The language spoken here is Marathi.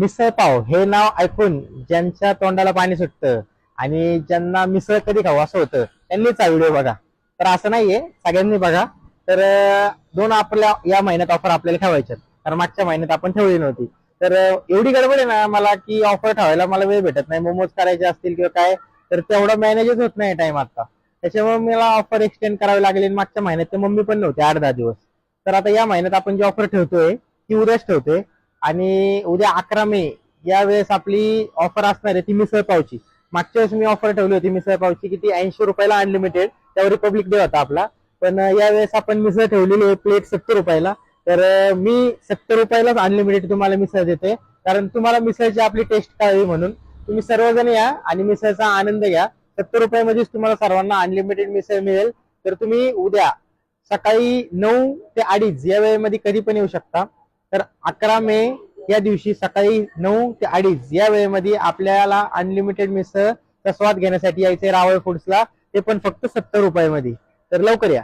मिसळ पाव हे नाव ऐकून ज्यांच्या तोंडाला पाणी सुटतं आणि ज्यांना मिसळ कधी खावं असं होतं त्यांनीच हा व्हिडिओ बघा. तर असं नाहीये, सगळ्यांनी बघा. तर दोन आपल्या या महिन्यात ऑफर आपल्याला ठेवायच्यात, कारण मागच्या महिन्यात आपण ठेवली नव्हती. तर एवढी गडबड आहे ना मला की ऑफर ठेवायला मला वेळ भेटत नाही. मोमोज करायचे असतील किंवा काय, तर तेवढं मॅनेजच होत नाही टाइम आता. त्याच्यामुळे मला ऑफर एक्सटेंड करावी लागली. मागच्या महिन्यात ते मम्मी पण नव्हते 8-10 दिवस. तर आता या महिन्यात आपण जी ऑफर ठेवतोय ती उद्याच ठेवतोय. आणि उद्या 11 मे या वेळेस आपली ऑफर असणार आहे ती मिसळ पावची. मागच्या वेळेस मी ऑफर ठेवली होती मिसळ पावची की ती 80 रुपयाला अनलिमिटेड, त्यावर रिपब्लिक डे होता आपला. पण यावेळेस आपण मिसळ ठेवलेली आहे प्लेट 70 रुपयाला. तर मी 70 रुपयालाच अनलिमिटेड तुम्हाला मिसळ देते, कारण तुम्हाला मिसळची आपली टेस्ट कळावी म्हणून. तुम्ही सर्वजण या आणि मिसळचा आनंद घ्या. 70 रुपयामध्येच तुम्हाला सर्वांना अनलिमिटेड मिसळ मिळेल. तर तुम्ही उद्या सकाळी 9 ते 2:30 या वेळेमध्ये कधी पण येऊ शकता. तर 11 मे या दिवशी सकाळी 9 ते 2:30 या वेळेमध्ये आपल्याला अनलिमिटेड मिसळचा स्वाद घेण्यासाठी यायचे रावळ फूड्सला, ते पण फक्त 70 रुपयामध्ये. तर लवकर या.